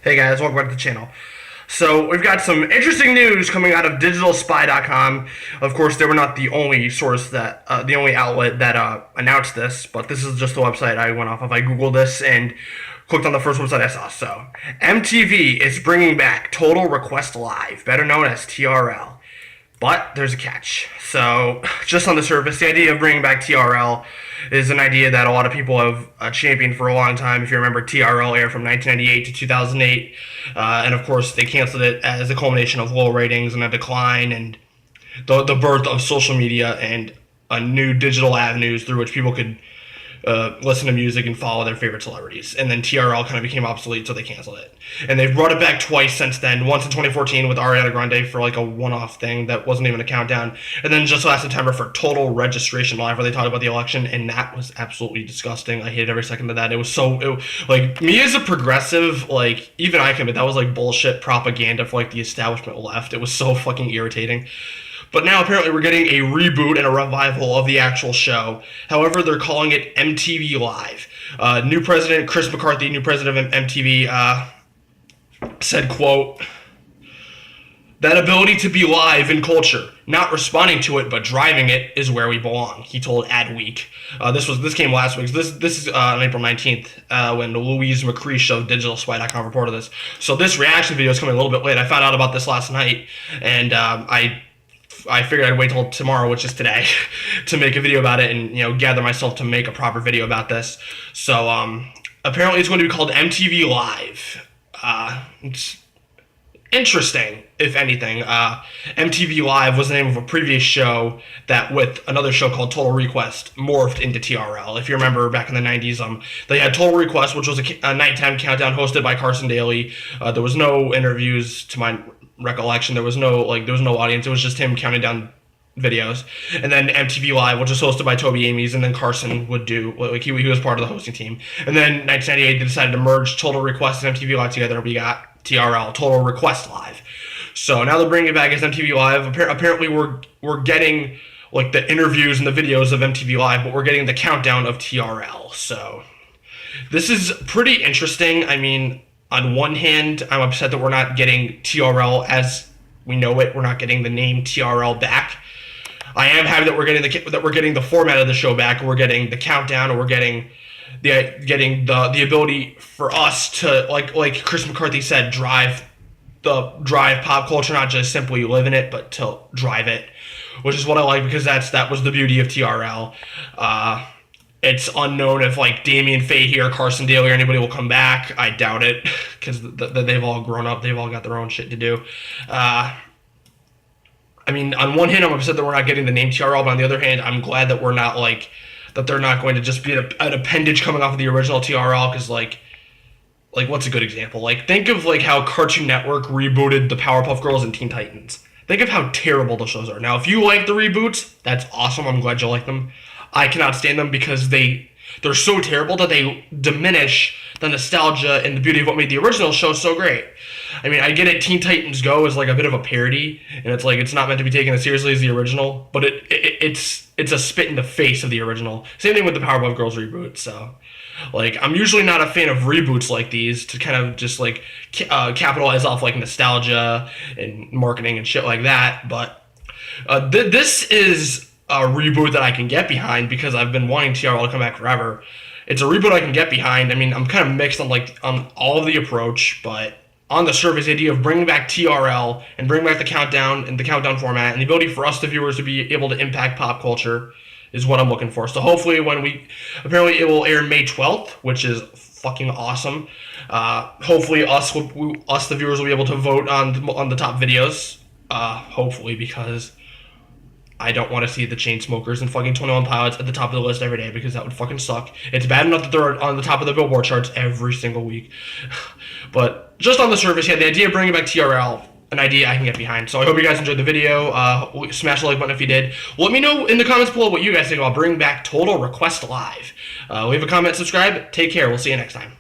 Hey guys, welcome back to the channel. So we've got some interesting news coming out of DigitalSpy.com. Of course, they were not the only source the only outlet that announced this, but this is just the website I went off of. I googled this and clicked on the first website I saw. So MTV is bringing back Total Request Live, better known as TRL. But there's a catch. So, just on the surface, the idea of bringing back TRL is an idea that a lot of people have championed for a long time. If you remember, TRL aired from 1998 to 2008. And of course, they canceled it as a culmination of low ratings and a decline and the birth of social media and a new digital avenues through which people could listen to music and follow their favorite celebrities. And then TRL kind of became obsolete, so they canceled it. And they've brought it back twice since then. Once in 2014 with Ariana Grande for like a one-off thing that wasn't even a countdown. And then just last September for Total Registration Live, where they talked about the election, and that was absolutely disgusting. I hated every second of that. Like, me as a progressive, like, even I can admit that was like bullshit propaganda for like the establishment left. It was so fucking irritating. But now apparently we're getting a reboot and a revival of the actual show. However, they're calling it MTV Live. New president Chris McCarthy, new president of MTV, said, quote, "That ability to be live in culture, not responding to it but driving it, is where we belong," he told Adweek. This came last week. This is on April 19th when Louise McCreesh of DigitalSpy.com reported this. So this reaction video is coming a little bit late. I found out about this last night, and I figured I'd wait till tomorrow, which is today, to make a video about it and, gather myself to make a proper video about this. So, apparently it's going to be called MTV Live. It's interesting, if anything. MTV Live was the name of a previous show that, with another show called Total Request, morphed into TRL. If you remember back in the 90s, they had Total Request, which was a nighttime countdown hosted by Carson Daly. There was no interviews to my recollection. There was no audience. It was just him counting down videos. And then MTV Live, which was hosted by Toby Amies, and then Carson would do, he was part of the hosting team. And then 1998 they decided to merge Total Request and MTV Live together, and we got TRL, Total Request Live. So now they're bringing it back as MTV Live. Apparently we're getting like the interviews and the videos of MTV Live, but we're getting the countdown of TRL. So this is pretty interesting. I mean, on one hand, I'm upset that we're not getting TRL as we know it. We're not getting the name TRL back. I am happy that we're getting the format of the show back. We're getting the countdown, and we're getting the ability for us to, like Chris McCarthy said, drive pop culture, not just simply live in it, but to drive it, which is what I like, because that was the beauty of TRL. It's unknown if like Damien Fahey or Carson Daly or anybody will come back. I doubt it, because they've all grown up. They've all got their own shit to do. I mean, on one hand, I'm upset that we're not getting the name TRL, but on the other hand, I'm glad that we're not that they're not going to just be an appendage coming off of the original TRL, because like what's a good example? Like, think of like how Cartoon Network rebooted the Powerpuff Girls and Teen Titans. Think of how terrible the shows are. Now, if you like the reboots, that's awesome. I'm glad you like them. I cannot stand them because they're so terrible that they diminish the nostalgia and the beauty of what made the original show so great. I mean, I get it, Teen Titans Go is like a bit of a parody, and it's like it's not meant to be taken as seriously as the original, but it's a spit in the face of the original. Same thing with the Powerpuff Girls reboot. So, like, I'm usually not a fan of reboots like these to kind of just like capitalize off like nostalgia and marketing and shit like that, but this is a reboot that I can get behind, because I've been wanting TRL to come back forever. It's a reboot I can get behind. I mean, I'm kind of mixed on all of the approach, but on the surface, the idea of bringing back TRL and bringing back the countdown and the countdown format and the ability for us, the viewers, to be able to impact pop culture is what I'm looking for. So hopefully apparently it will air May 12th, which is fucking awesome. Hopefully us the viewers will be able to vote on the top videos. Hopefully, because I don't want to see the Chainsmokers and fucking 21 Pilots at the top of the list every day, because that would fucking suck. It's bad enough that they're on the top of the Billboard charts every single week. But just on the surface, yeah, the idea of bringing back TRL, an idea I can get behind. So I hope you guys enjoyed the video. Smash the like button if you did. Let me know in the comments below what you guys think about bringing back Total Request Live. Leave a comment, subscribe. Take care. We'll see you next time.